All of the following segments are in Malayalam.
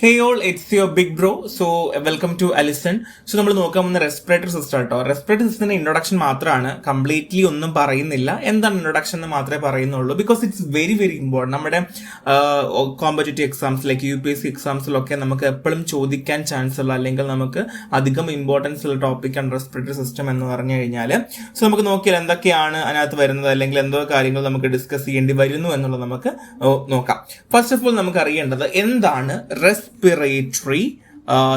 Hey all, it's your big bro. So welcome to Allison. So നമ്മൾ നോക്കാൻ പോകുന്ന റെസ്പിറേറ്ററി സിസ്റ്റം കേട്ടോ. റെസ്പിറേറ്ററി സിസ്റ്റത്തിന്റെ ഇൻട്രൊഡക്ഷൻ മാത്രമാണ്, കംപ്ലീറ്റ്ലി ഒന്നും പറയുന്നില്ല. എന്താണ് ഇൻട്രൊഡക്ഷൻ എന്ന് മാത്രമേ പറയുന്നുള്ളൂ. Because it's very very important. നമ്മുടെ കോമ്പറ്റേറ്റീവ് എക്സാംസ് ലൈക്ക് UPSC എക്സാംസിലൊക്കെ നമുക്ക് എപ്പോഴും ചോദിക്കാൻ ചാൻസ് ഉള്ള, അല്ലെങ്കിൽ നമുക്ക് അധികം ഇമ്പോർട്ടൻസ് ഉള്ള ടോപ്പിക്കാണ് റെസ്പിറേറ്ററി സിസ്റ്റം എന്ന് പറഞ്ഞു കഴിഞ്ഞാൽ. സോ നമുക്ക് നോക്കിയാൽ എന്തൊക്കെയാണ് അതിനകത്ത് വരുന്നത്, അല്ലെങ്കിൽ എന്തോ കാര്യങ്ങൾ നമുക്ക് ഡിസ്കസ് ചെയ്യേണ്ടി വരുന്നു എന്നുള്ളത് നമുക്ക് നോക്കാം. ഫസ്റ്റ് ഓഫ് ഓൾ നമുക്ക് അറിയേണ്ടത് എന്താണ് റെസ്പിറേറ്ററി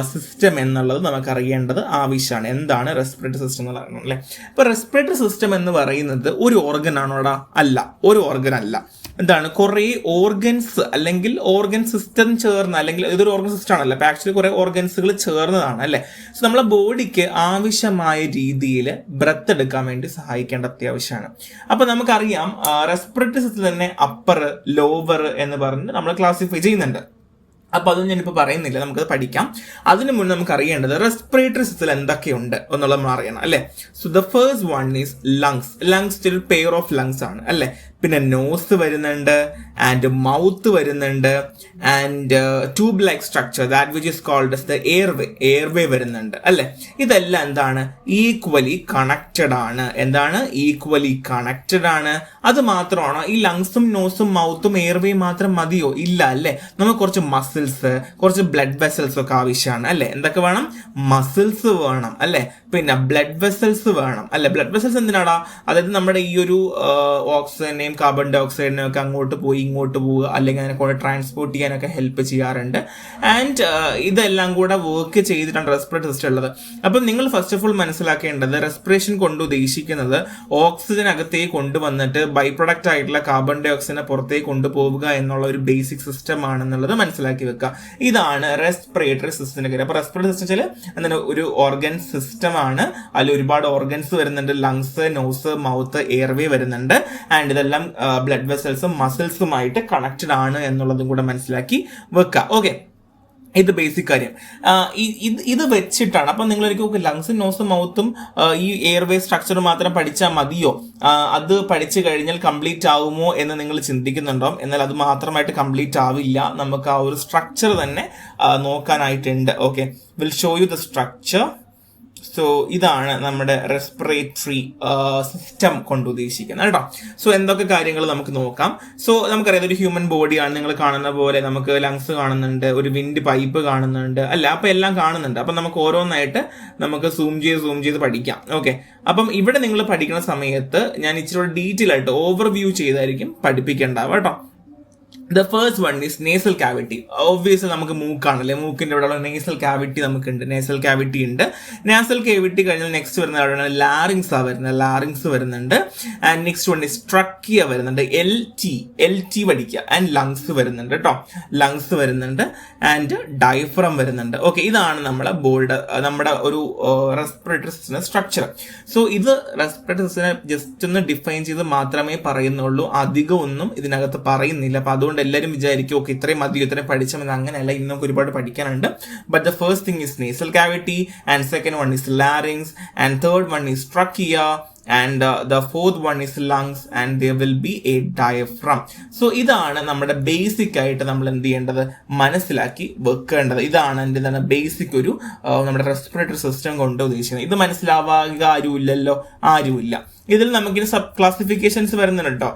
സിസ്റ്റം എന്നുള്ളത് നമുക്ക് അറിയേണ്ടത് ആവശ്യമാണ്. എന്താണ് റെസ്പിറേറ്ററി സിസ്റ്റം എന്ന് പറയുന്നത് അല്ലേ? ഇപ്പൊ റെസ്പിറേറ്ററി സിസ്റ്റം എന്ന് പറയുന്നത് ഒരു ഓർഗൻ ആണോടാ? അല്ല, ഒരു ഓർഗൻ അല്ല. എന്താണ്? കുറേ ഓർഗൻസ് അല്ലെങ്കിൽ ഓർഗൻ സിസ്റ്റം ചേർന്ന, അല്ലെങ്കിൽ ഇതൊരു ഓർഗൻ സിസ്റ്റം ആണല്ലോ, അപ്പൊ ആക്ച്വലി കുറെ ഓർഗൻസുകൾ ചേർന്നതാണ് അല്ലേ? സോ നമ്മളെ ബോഡിക്ക് ആവശ്യമായ രീതിയിൽ ബ്രത്ത് എടുക്കാൻ വേണ്ടി സഹായിക്കേണ്ട അത്യാവശ്യമാണ്. അപ്പൊ നമുക്കറിയാം റെസ്പിറേറ്ററി സിസ്റ്റം തന്നെ അപ്പർ, ലോവർ എന്ന് പറഞ്ഞ് നമ്മൾ ക്ലാസിഫൈ ചെയ്യുന്നുണ്ട്. അപ്പൊ അതൊന്നും ഞാനിപ്പോൾ പറയുന്നില്ല, നമുക്കത് പഠിക്കാം. അതിനു മുന്നേ നമുക്ക് അറിയേണ്ടത് റെസ്പിറേറ്ററി സിസ്റ്റത്തിൽ എന്തൊക്കെയുണ്ട് എന്നുള്ളത് നമ്മൾ അറിയണം അല്ലേ? So the first one is lungs. Lungs ഒരു പെയർ ഓഫ് ലങ്സ് ആണ് അല്ലേ? പിന്നെ നോസ് വരുന്നുണ്ട്, ആൻഡ് മൗത്ത് വരുന്നുണ്ട്, and tube like structure that which is called as the airway വരുന്നുണ്ട് അല്ലെ? ഇതെല്ലാം എന്താണ്? ഈക്വലി കണക്റ്റഡ് ആണ്. എന്താണ്? ഈക്വലി കണക്റ്റഡ് ആണ്. അത് മാത്രമാണോ? ഈ ലങ്സും നോസും മൗത്തും എയർവേയും മാത്രം മതിയോ? ഇല്ല അല്ലെ? നമുക്ക് കുറച്ച് മസിൽസ്, കുറച്ച് ബ്ലഡ് വെസൽസ് ഒക്കെ ആവശ്യമാണ് അല്ലെ? എന്തൊക്കെ വേണം? മസിൽസ് വേണം അല്ലെ? പിന്നെ ബ്ലഡ് വെസൽസ് വേണം അല്ലെ? ബ്ലഡ് വെസൽസ് എന്തിനാടാ? അതായത് നമ്മുടെ ഈ ഒരു ഓക്സിജനെയും കാർബൺ ഡൈ ഓക്സൈഡിനെയും ഒക്കെ അങ്ങോട്ട് പോയി ഇങ്ങോട്ട് പോവുക, അല്ലെങ്കിൽ അതിനെ കൊണ്ട് ട്രാൻസ്പോർട്ട് ചെയ്യാനൊക്കെ ഹെൽപ്പ് ചെയ്യാറുണ്ട്. ആൻഡ് ഇതെല്ലാം കൂടെ വർക്ക് ചെയ്തിട്ടാണ് റെസ്പിറേറ്ററി സിസ്റ്റം ഉള്ളത്. അപ്പം നിങ്ങൾ ഫസ്റ്റ് ഓഫ് ഓൾ മനസ്സിലാക്കേണ്ടത്, റെസ്പിറേഷൻ കൊണ്ട് ഉദ്ദേശിക്കുന്നത് ഓക്സിജൻ അകത്തേക്ക് കൊണ്ടുവന്നിട്ട് ബൈ പ്രൊഡക്റ്റ് ആയിട്ടുള്ള കാർബൺ ഡൈ ഓക്സൈഡിനെ പുറത്തേക്ക് കൊണ്ടുപോവുക എന്നുള്ള ഒരു ബേസിക് സിസ്റ്റം ആണെന്നുള്ളത് മനസ്സിലാക്കി വെക്കുക. ഇതാണ് റെസ്പിറേറ്ററി സിസ്റ്റത്തിന്റെ കാര്യം. അപ്പൊ റെസ്പിറേറ്ററി സിസ്റ്റത്തിൽ എന്താണ്? ഒരു ഓർഗൻ സിസ്റ്റം ആണ്. അതിൽ ഒരുപാട് ഓർഗൻസ് വരുന്നുണ്ട്. ലങ്സ്, നോസ്, മൗത്ത്, എയർവേ വരുന്നുണ്ട്. ആൻഡ് ഇതെല്ലാം ബ്ലഡ് വെസൽസും മസിൽസുമായിട്ട് കണക്റ്റഡ് ആണ് എന്നുള്ളതും കൂടെ മനസ്സിലാക്കി വെക്കുക. ഓക്കെ, ഇത് ബേസിക് കാര്യം. ഇത് വെച്ചിട്ടാണ്. അപ്പം നിങ്ങൾ എനിക്ക് ലങ്സും നോസും മൗത്തും ഈ എയർവേ സ്ട്രക്ചർ മാത്രം പഠിച്ചാൽ മതിയോ, അത് പഠിച്ചു കഴിഞ്ഞാൽ കംപ്ലീറ്റ് ആവുമോ എന്ന് നിങ്ങൾ ചിന്തിക്കുന്നുണ്ടോ? എന്നാൽ അത് മാത്രമായിട്ട് കംപ്ലീറ്റ് ആവില്ല. നമുക്ക് ആ ഒരു സ്ട്രക്ചർ തന്നെ നോക്കാനായിട്ടുണ്ട്. Okay, will show you the structure. So ഇതാണ് നമ്മുടെ റെസ്പിറേറ്ററി സിസ്റ്റം കൊണ്ട് ഉദ്ദേശിക്കുന്നത് കേട്ടോ. സോ എന്തൊക്കെ കാര്യങ്ങൾ നമുക്ക് നോക്കാം. സോ നമുക്കറിയാം ഒരു ഹ്യൂമൻ ബോഡിയാണ്. നിങ്ങൾ കാണുന്ന പോലെ നമുക്ക് ലങ്സ് കാണുന്നുണ്ട്, ഒരു വിൻഡ് പൈപ്പ് കാണുന്നുണ്ട് അല്ല? അപ്പൊ എല്ലാം കാണുന്നുണ്ട്. അപ്പൊ നമുക്ക് ഓരോന്നായിട്ട് നമുക്ക് സൂം ചെയ്ത് പഠിക്കാം. ഓക്കെ, അപ്പം ഇവിടെ നിങ്ങൾ പഠിക്കുന്ന സമയത്ത് ഞാൻ ഇച്ചിരി ഡീറ്റെയിൽ ആയിട്ട് ഓവർവ്യൂ ചെയ്തായിരിക്കും പഠിപ്പിക്കേണ്ടാവുക കേട്ടോ. The first one is nasal cavity. Obviously നമുക്ക് മൂക്കാണല്ലേ, മൂക്കിന്റെ ഇവിടെ ഉള്ള നേസൽ കാവിറ്റി നമുക്കുണ്ട്. നേസൽ കാവിറ്റി ഉണ്ട്. നാസൽ കാവിറ്റി കഴിഞ്ഞാൽ നെക്സ്റ്റ് വരുന്ന അവിടെയാണ് ലാറിങ്സ് വരുന്നത്. ലാറിങ്സ് വരുന്നുണ്ട്. And next one is trachea വരുന്നുണ്ട്. എൽ ടി പഠിക്കുക. ആൻഡ് ലങ്സ് വരുന്നുണ്ട് കേട്ടോ. ലങ്സ് വരുന്നുണ്ട്. ആൻഡ് ഡയഫ്രം വരുന്നുണ്ട്. ഓക്കെ, ഇതാണ് നമ്മുടെ ഒരു റെസ്പിറേറ്ററി സിസ്റ്റത്തിന്റെ സ്ട്രക്ചർ. സോ ഇത് റെസ്പിറേറ്ററി സിസ്റ്റത്തിനെ ജസ്റ്റ് ഒന്ന് ഡിഫൈൻ ചെയ്ത് മാത്രമേ പറയുന്നുള്ളൂ. അധികം ഒന്നും ഇതിനകത്ത് പറയുന്നില്ല. അപ്പൊ അതുകൊണ്ട് എല്ലാവരും വിചാരിക്കും ഓക്കെ ഇത്രയും മതിയോ, ഇത്രയും പഠിച്ചാൽ അങ്ങനെയല്ല, ഇന്ന് നമുക്ക് ഒരുപാട് പഠിക്കാനുണ്ട്. But the first thing is nasal cavity, and second one is larynx, and third one is trachea, and the fourth one is lungs, and there will be a diaphragm. So ഇതാണ് നമ്മുടെ ബേസിക് ആയിട്ട് നമ്മൾ എന്ത് ചെയ്യേണ്ടത്, മനസ്സിലാക്കി വെക്കേണ്ടത്. ഇതാണ് എന്താണ് ബേസിക് ഒരു നമ്മുടെ റെസ്പിറേറ്ററി സിസ്റ്റം കൊണ്ട് ഉദ്ദേശിക്കുന്നത്. ഇത് മനസ്സിലാവാക ആരുമില്ല. ഇതിൽ നമുക്കിനി സബ് ക്ലാസിഫിക്കേഷൻസ് വരുന്നുണ്ട് കേട്ടോ.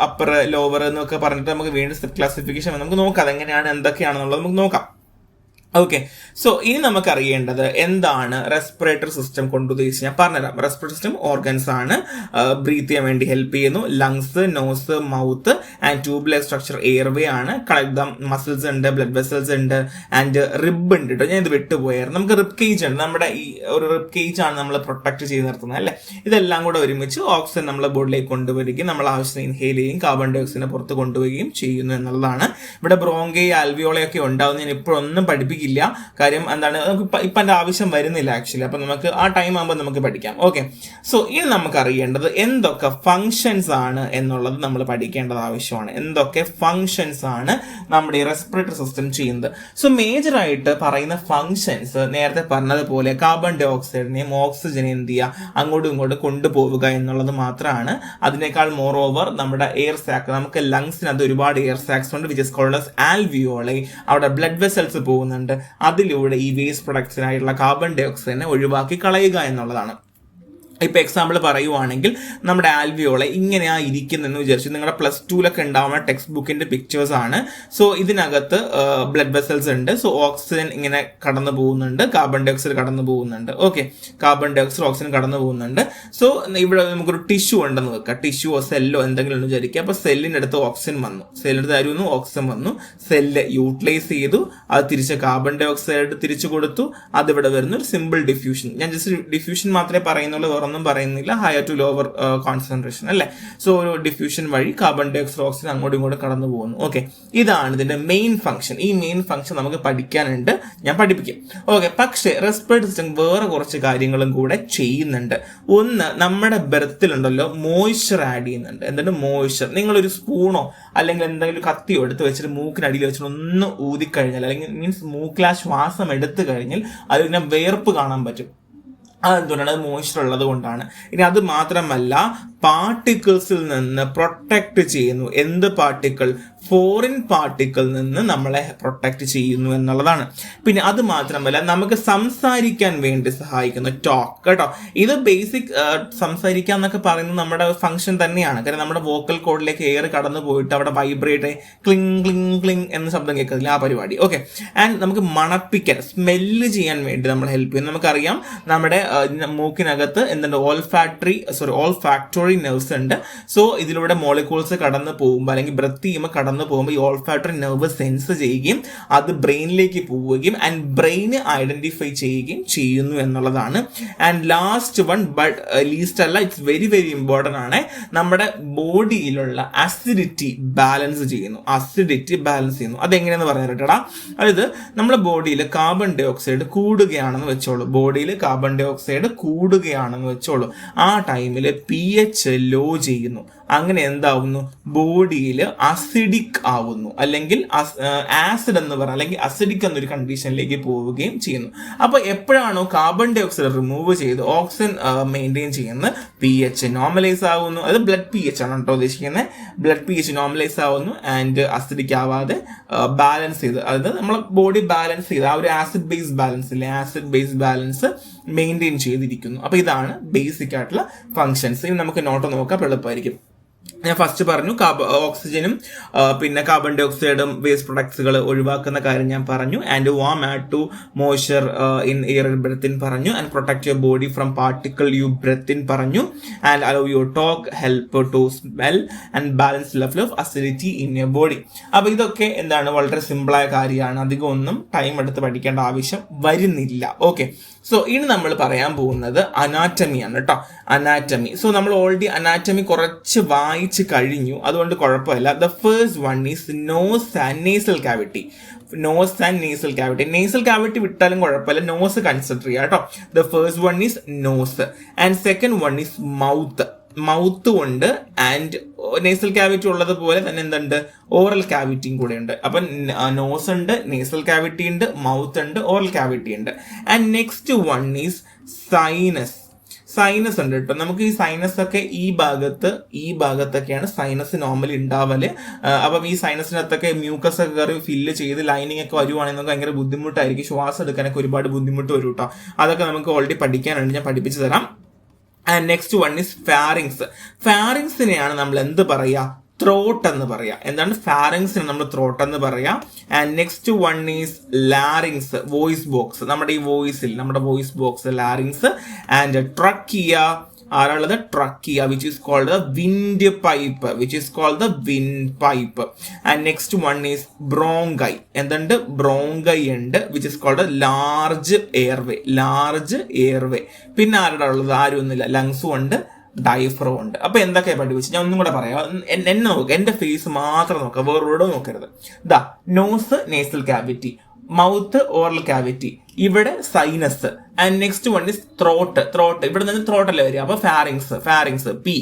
അപ്പർ, ലോവർ എന്നൊക്കെ പറഞ്ഞിട്ട് നമുക്ക് വീണ്ടും സബ് ക്ലാസിഫിക്കേഷൻ നമുക്ക് നോക്കാം. അതെങ്ങനെയാണ്, എന്തൊക്കെയാണെന്നുള്ളത് നമുക്ക് നോക്കാം. ഓക്കെ, സോ ഇനി നമുക്ക് അറിയേണ്ടത് എന്താണ് റെസ്പിറേറ്ററി സിസ്റ്റം കൊണ്ട് ഉദ്ദേശിച്ച് ഞാൻ പറഞ്ഞുതരാം. റെസ്പിറേറ്ററി സിസ്റ്റം ഓർഗൻസ് ആണ്, ബ്രീത്ത് ചെയ്യാൻ വേണ്ടി ഹെൽപ്പ് ചെയ്യുന്നു. Lungs, nose, mouth and tube like structure airway ആണ്. മസിൽസ് ഉണ്ട്, ബ്ലഡ് വെസൽസ് ഉണ്ട്, ആൻഡ് റിബ് ഉണ്ട് കേട്ടോ. ഞാൻ ഇത് വിട്ടുപോയായിരുന്നു. നമുക്ക് റിബ് കേജ് ഉണ്ട്. നമ്മുടെ ഈ ഒരു റിബ് കേജ് ആണ് നമ്മൾ പ്രൊട്ടക്ട് ചെയ്ത് നിർത്തുന്നത് അല്ലേ? ഇതെല്ലാം കൂടെ ഒരുമിച്ച് ഓക്സിജൻ നമ്മളെ ബോഡിയിലേക്ക് കൊണ്ടുവരികയും നമ്മൾ ആവശ്യത്തിന് ഇൻഹെയിൽ ചെയ്യുകയും കാർബൺ ഡൈ ഓക്സൈഡിനെ പുറത്ത് കൊണ്ടുപോവുകയും ചെയ്യുന്നു എന്നുള്ളതാണ്. ഇവിടെ ബ്രോങ്കൈ, ആൽവിയോളയൊക്കെ ഉണ്ടാവും. ഞാൻ ഇപ്പോഴൊന്നും പഠിപ്പിക്കും പഠിപ്പിക്കില്ല. കാര്യം എന്താണ്, നമുക്ക് ഇപ്പം എൻ്റെ ആവശ്യം വരുന്നില്ല ആക്ച്വലി. അപ്പം നമുക്ക് ആ ടൈം ആകുമ്പോൾ നമുക്ക് പഠിക്കാം. ഓക്കെ, സോ ഇനി നമുക്ക് അറിയേണ്ടത് എന്തൊക്കെ ഫങ്ഷൻസ് ആണ് എന്നുള്ളത് നമ്മൾ പഠിക്കേണ്ടത് ആവശ്യമാണ്. എന്തൊക്കെ ഫങ്ഷൻസ് ആണ് നമ്മുടെ റെസ്പിറേറ്ററി സിസ്റ്റം ചെയ്യുന്നത്. സോ മേജറായിട്ട് പറയുന്ന ഫങ്ഷൻസ് നേരത്തെ പറഞ്ഞതുപോലെ കാർബൺ ഡൈ ഓക്സൈഡിനെയും ഓക്സിജനെ എന്ത് ചെയ്യുക, അങ്ങോട്ടും ഇങ്ങോട്ടും കൊണ്ടുപോവുക എന്നുള്ളത് മാത്രമാണ്. അതിനേക്കാൾ മോർ ഓവർ നമ്മുടെ എയർ സാക്ക്, നമുക്ക് ലങ്സിനകത്ത് ഒരുപാട് എയർ സാക്സ് ഉണ്ട്, വിച്ച് ഇസ് കോൾഡ് ആസ് ആൽവിയോളി. അവിടെ ബ്ലഡ് വെസൽസ് പോകുന്നുണ്ട്. അതിലൂടെ ഈ വേസ്റ്റ് പ്രൊഡക്ട്സിനായിട്ടുള്ള കാർബൺ ഡൈ ഓക്സൈഡിനെ ഒഴിവാക്കി കളയുക എന്നുള്ളതാണ്. ഇപ്പം എക്സാമ്പിൾ പറയുവാണെങ്കിൽ നമ്മുടെ ആൽവിയോളെ ഇങ്ങനെയാ ഇരിക്കുന്നതെന്ന് വിചാരിച്ചു. നിങ്ങളുടെ പ്ലസ് ടുവിലൊക്കെ ഉണ്ടാവുന്ന ടെക്സ്റ്റ് ബുക്കിന്റെ പിക്ചേഴ്സ് ആണ്. സോ ഇതിനകത്ത് ബ്ലഡ് വെസൽസ് ഉണ്ട്. സോ ഓക്സിജൻ ഇങ്ങനെ കടന്നു പോകുന്നുണ്ട്, കാർബൺ ഡൈ ഓക്സൈഡ് കടന്നു പോകുന്നുണ്ട്. Okay, carbon dioxide oxygen കടന്നു പോകുന്നുണ്ട്. സോ ഇവിടെ നമുക്കൊരു ടിഷ്യൂ ഉണ്ടെന്ന് വെക്കാം, ടിഷ്യൂവോ സെല്ലോ എന്തെങ്കിലും എന്ന് വിചാരിക്കുക. അപ്പോൾ സെല്ലിൻ്റെ അടുത്ത് ഓക്സിജൻ വന്നു, സെല്ലിൻ്റെ അടുത്ത് ഓക്സിജൻ വന്നു, സെല്ല് യൂട്ടിലൈസ് ചെയ്തു, അത് തിരിച്ച് കാർബൺ ഡൈ ഓക്സൈഡ് തിരിച്ചു കൊടുത്തു. അതിവിടെ വരുന്ന ഒരു സിമ്പിൾ ഡിഫ്യൂഷൻ. ഞാൻ ജസ്റ്റ് ഡിഫ്യൂഷൻ മാത്രമേ പറയുന്നുള്ളൂ, ഒന്നും പറയുന്നില്ല. ഹയർ ടു ലോവർ കോൺസെൻട്രേഷൻ അല്ലേ. സോ ഒരു ഡിഫ്യൂഷൻ വഴി കാർബൺ ഡൈ ഓക്സൈഡ് ഓക്സിജൻ അങ്ങോട്ടും ഇങ്ങോട്ടും കടന്നു പോകുന്നു. ഓക്കെ, ഇതാണ് ഇതിന്റെ മെയിൻ ഫംഗ്ഷൻ. ഈ മെയിൻ ഫംഗ്ഷൻ നമുക്ക് പഠിക്കാനുണ്ട്, ഞാൻ പഠിപ്പിക്കും. ഓക്കെ, പക്ഷേ റെസ്പിറേറ്ററി സിസ്റ്റം വേറെ കുറച്ച് കാര്യങ്ങളും കൂടെ ചെയ്യുന്നുണ്ട്. ഒന്ന്, നമ്മുടെ ബ്രെത്തിലുണ്ടല്ലോ മോയ്സ്ചർ ആഡ് ചെയ്യുന്നുണ്ട്. എന്താണ് മോയ്സ്ചർ? നിങ്ങളൊരു സ്പൂണോ അല്ലെങ്കിൽ എന്തെങ്കിലും കത്തിയോ എടുത്ത് വെച്ചിട്ട് മൂക്കിനടിയിൽ വെച്ചിട്ട് ഒന്ന് ഊതിക്കഴിഞ്ഞാൽ, അല്ലെങ്കിൽ മീൻസ് മൂക്കിലാ ശ്വാസം എടുത്തു കഴിഞ്ഞാൽ അതിനെ വേർപ്പ് കാണാൻ പറ്റും. അതെന്തുകൊണ്ടാണ്? അത് മോയ്സ്ചർ ഉള്ളത് കൊണ്ടാണ്. ഇനി അത് മാത്രമല്ല, പാർട്ടിക്കിൾസിൽ നിന്ന് പ്രൊട്ടക്ട് ചെയ്യുന്നു. എന്ത് പാർട്ടിക്കിൾ? ഫോറിൻ പാർട്ടിക്കിൾ നിന്ന് നമ്മളെ പ്രൊട്ടക്ട് ചെയ്യുന്നു എന്നുള്ളതാണ്. പിന്നെ അത് മാത്രമല്ല, നമുക്ക് സംസാരിക്കാൻ വേണ്ടി സഹായിക്കുന്നു. ടോക്ക് കേട്ടോ, ഇത് ബേസിക് സംസാരിക്കുക എന്നൊക്കെ പറയുന്നത് നമ്മുടെ ഫംഗ്ഷൻ തന്നെയാണ്. കാരണം നമ്മുടെ വോക്കൽ കോഡിലേക്ക് എയർ കടന്നു പോയിട്ട് അവിടെ വൈബ്രേറ്റ് ക്ലിങ് ക്ലിങ് ക്ലിങ് എന്ന ശബ്ദം കേൾക്കുന്നില്ല, ആ പരിപാടി. ഓക്കെ, ആൻഡ് നമുക്ക് മണപ്പിക്കാൻ, സ്മെല്ല് ചെയ്യാൻ വേണ്ടി നമ്മൾ ഹെൽപ്പ് ചെയ്യും. നമുക്കറിയാം നമ്മുടെ മൂക്കിനകത്ത് എന്തുണ്ട്? ഓൾഫാക്ടറി നെർവ്സ് ഉണ്ട്. സോ ഇതിലൂടെ മോളിക്യൂൾസ് കടന്നു പോകുമ്പോൾ അല്ലെങ്കിൽ ബ്രെത്ത് ചെയ്യുമ്പോൾ കടന്നു പോകുമ്പോൾ ഈ ഓൾഫാക്ടറി നെർവ് സെൻസ് ചെയ്യുകയും അത് ബ്രെയിനിലേക്ക് പോവുകയും ആൻഡ് ബ്രെയിന് ഐഡന്റിഫൈ ചെയ്യുകയും ചെയ്യുന്നു എന്നുള്ളതാണ്. And last one but least അല്ല, ഇറ്റ്സ് വെരി വെരി ഇമ്പോർട്ടൻ്റ് ആണ്, നമ്മുടെ ബോഡിയിലുള്ള അസിഡിറ്റി ബാലൻസ് ചെയ്യുന്നു. അതെങ്ങനെയാന്ന് പറഞ്ഞു തരട്ടെടാ. അതായത് നമ്മുടെ ബോഡിയിൽ കാർബൺ ഡൈ ഓക്സൈഡ് കൂടുകയാണെന്ന് വെച്ചോളൂ, ആ ടൈമിൽ pH ലോ ചെയ്യുന്നു. അങ്ങനെ എന്താവുന്നു? ബോഡിയിൽ അസിഡിക് ആവുന്നു, അല്ലെങ്കിൽ ആസിഡ് എന്ന് പറഞ്ഞ അല്ലെങ്കിൽ അസിഡിക് എന്നൊരു കണ്ടീഷനിലേക്ക് പോവുകയും ചെയ്യുന്നു. അപ്പൊ എപ്പോഴാണോ കാർബൺ ഡൈ ഓക്സൈഡ് റിമൂവ് ചെയ്ത് ഓക്സിജൻ മെയിൻറ്റെയിൻ ചെയ്യുന്നത്, pH നോർമലൈസ് ആവുന്നു. അത് ബ്ലഡ് pH ആണ് കേട്ടോ ഉദ്ദേശിക്കുന്നത്. ബ്ലഡ് pH നോർമലൈസ് ആവുന്നു ആൻഡ് അസിഡിക് ആവാതെ ബാലൻസ് ചെയ്ത്, അതായത് നമ്മളെ ബോഡി ബാലൻസ് ചെയ്ത് ആ ഒരു ആസിഡ് ബേസ് ബാലൻസ് മെയിൻറ്റെയിൻ ചെയ്തിരിക്കുന്നു. അപ്പൊ ഇതാണ് ബേസിക് ആയിട്ടുള്ള ഫങ്ഷൻസ്. ഇനി നമുക്ക് നോട്ട് നോക്കാം, എളുപ്പമായിരിക്കും. ഞാൻ ഫസ്റ്റ് പറഞ്ഞു ഓക്സിജനും പിന്നെ കാർബൺ ഡൈ ഓക്സൈഡും വേസ്റ്റ് പ്രൊഡക്ട്സുകൾ ഒഴിവാക്കുന്ന കാര്യം ഞാൻ പറഞ്ഞു. And warm add to moisture in air breathe in പറഞ്ഞു. And protect your body from particle you breathe in പറഞ്ഞു. And allow your talk help to smell and balance level of acidity in your body. അപ്പൊ ഇതൊക്കെ എന്താണ്, വളരെ സിമ്പിളായ കാര്യമാണ്. അധികം ഒന്നും ടൈം എടുത്ത് പഠിക്കേണ്ട ആവശ്യം വരുന്നില്ല. ഓക്കെ, സോ ഇനി നമ്മൾ പറയാൻ പോകുന്നത് അനാറ്റമിയാണ് കേട്ടോ. അനാറ്റമി. സോ നമ്മൾ ഓൾറെഡി അനാറ്റമി കുറച്ച് വായിച്ച് കഴിഞ്ഞു, അതുകൊണ്ട് കുഴപ്പമില്ല. The first one is nose and nasal cavity. Nasal cavity വിട്ടാലും കുഴപ്പമില്ല, നോസ് കൺസിഡർ ചെയ്യാം കേട്ടോ. The first one is nose and second one is mouth ഉണ്ട്. ആൻഡ് നേസൽ കാവിറ്റി ഉള്ളത് പോലെ തന്നെ എന്തുണ്ട്? ഓറൽ കാവിറ്റിയും കൂടെ ഉണ്ട്. അപ്പൊ നോസ് ഉണ്ട്, നേസൽ കാവിറ്റി ഉണ്ട്, മൗത്ത് ഉണ്ട്, ഓറൽ കാവിറ്റി ഉണ്ട്. And next one is sinus ഉണ്ട് കേട്ടോ. നമുക്ക് ഈ സൈനസ് ഒക്കെ ഈ ഭാഗത്തൊക്കെയാണ് സൈനസ് നോർമലി ഉണ്ടാവല്. അപ്പം ഈ സൈനസിനകത്തൊക്കെ മ്യൂക്കസ് ഒക്കെ കയറി ഫില്ല് ചെയ്ത് ലൈനിങ് ഒക്കെ വരുവാണെങ്കിൽ ഭയങ്കര ബുദ്ധിമുട്ടായിരിക്കും, ശ്വാസം എടുക്കാനൊക്കെ ഒരുപാട് ബുദ്ധിമുട്ട് വരും കേട്ടോ. അതൊക്കെ നമുക്ക് ഓൾറെഡി പഠിക്കാനുണ്ട്, ഞാൻ പഠിപ്പിച്ചു തരാം. ആൻഡ് നെക്സ്റ്റ് വൺ ഈസ് ഫാരിങ്സിനെയാണ് നമ്മൾ എന്ത് പറയാ? ത്രോട്ട് എന്ന് പറയാം. എന്താണ്? ഫാരിങ്സിന് നമ്മൾ ത്രോട്ട് എന്ന് പറയാം. And next one is larynx, voice box, നമ്മുടെ voice box larynx. And trachea, ആരാളുള്ളത്? Trachea, which is called the wind pipe. And next one is bronchi. എന്തുണ്ട്? ബ്രോങ്കൈ ഉണ്ട്, which is called large airway. പിന്നെ ആരുടെ ഉള്ളത്? ആരും ഒന്നുമില്ല. ലങ്സും ഉണ്ട്, ഡയഫ്രം ഉണ്ട്. അപ്പൊ എന്തൊക്കെയാണ് പഠിപ്പിച്ചു? ഞാൻ ഒന്നും കൂടെ പറയാം. എന്നെ നോക്കുക, എന്റെ ഫേസ് മാത്രം നോക്കുക, വേറെ നോക്കരുത്. Nose nasal cavity, mouth oral cavity, ഇവിടെ sinus, and next one is throat. ഇവിടെ നിന്ന് ത്രോട്ടല്ലേ വരിക, അപ്പൊ ഫാരിങ്സ് പി.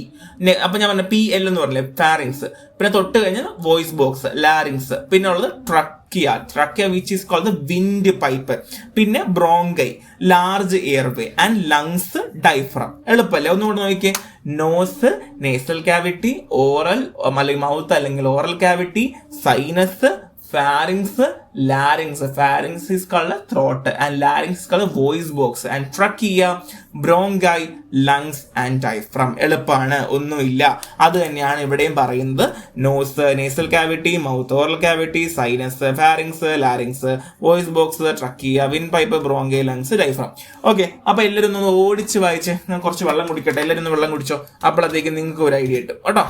അപ്പൊ ഞാൻ പറഞ്ഞ PL എന്ന് പറഞ്ഞില്ലേ, ഫാരിങ്സ്. പിന്നെ തൊട്ട് കഴിഞ്ഞാൽ വോയിസ് ബോക്സ്, ലാരിങ്സ്. പിന്നെ ഉള്ളത് trachea which is called wind pipe. പിന്നെ bronchi, large airway, and lungs, diaphragm. എളുപ്പല്ലേ? ഒന്നുകൂടെ നോക്കിയേ. നോസ്, നേസൽ ക്യാവിറ്റി, ഓറൽ അല്ലെങ്കിൽ മൗത്ത് അല്ലെങ്കിൽ oral cavity, sinus, pharynx, larynx. Pharynx is called a throat and larynx is called a voice box, and trachea, bronchi, lungs and diaphragm. എളുപ്പമാണ്, ഒന്നുമില്ല. അത് തന്നെയാണ് ഇവിടെയും പറയുന്നത്. Nose, nasal cavity, mouth oral cavity, sinus, pharynx, larynx, voice box, trachea, wind pipe, bronchi, lungs, diaphragm. Okay, അപ്പൊ എല്ലാവരും ഒന്ന് ഓടിച്ച് വായിച്ച് ഞാൻ കുറച്ച് വെള്ളം കുടിക്കട്ടെ. എല്ലാവരും ഒന്ന് വെള്ളം കുടിച്ചോ, അപ്പോഴത്തേക്ക് നിങ്ങൾക്ക് ഒരു ഐഡിയ കിട്ടും കേട്ടോ.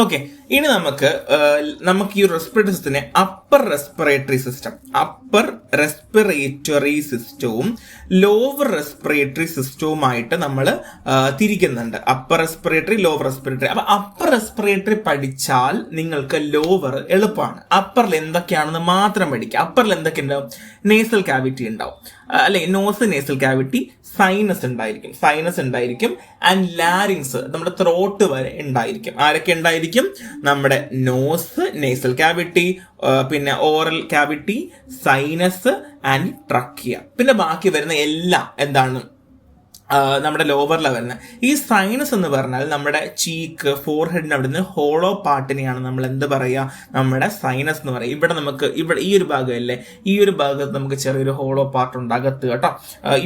ഓക്കെ, ഇനി നമുക്ക് ഈ റെസ്പിറേറ്ററി സിസ്റ്റത്തിനെ അപ്പർ റെസ്പിറേറ്ററി സിസ്റ്റവും ലോവർ റെസ്പിറേറ്ററി സിസ്റ്റവുമായിട്ട് നമ്മൾ തിരിക്കുന്നുണ്ട്. Upper respiratory, lower respiratory. അപ്പൊ അപ്പർ റെസ്പിറേറ്ററി പഠിച്ചാൽ നിങ്ങൾക്ക് ലോവർ എളുപ്പമാണ്. അപ്പറിൽ എന്തൊക്കെയാണെന്ന് മാത്രം പഠിക്കുക. അപ്പറിൽ എന്തൊക്കെ ഉണ്ടാവും? നേസൽ ക്യാവിറ്റി ഉണ്ടാവും, അല്ലെ? നോസ്, നേസൽ ക്യാവിറ്റി, സൈനസ് ഉണ്ടായിരിക്കും, ആൻഡ് ലാരിങ്സ്, നമ്മുടെ ത്രോട്ട് വരെ ഉണ്ടായിരിക്കും. ആരൊക്കെ ഉണ്ടായിരിക്കും? നമ്മുടെ നോസ്, നേസൽ ക്യാവിറ്റി, പിന്നെ oral cavity, sinus and trachea. പിന്നെ ബാക്കി വരുന്ന എല്ലാം എന്താണ്? നമ്മുടെ ലോവറിലാണ് വരുന്നത്. ഈ സൈനസ് എന്ന് പറഞ്ഞാൽ നമ്മുടെ ചീക്ക്, ഫോർഹെഡിന് അവിടെ നിന്ന് ഹോളോ പാർട്ടിനെയാണ് നമ്മൾ എന്ത് പറയുക? നമ്മുടെ സൈനസ് എന്ന് പറയുക. ഇവിടെ ഈ ഒരു ഭാഗമല്ലേ, ഈ ഒരു ഭാഗത്ത് നമുക്ക് ചെറിയൊരു ഹോളോ പാർട്ട് ഉണ്ട് അകത്ത് കേട്ടോ.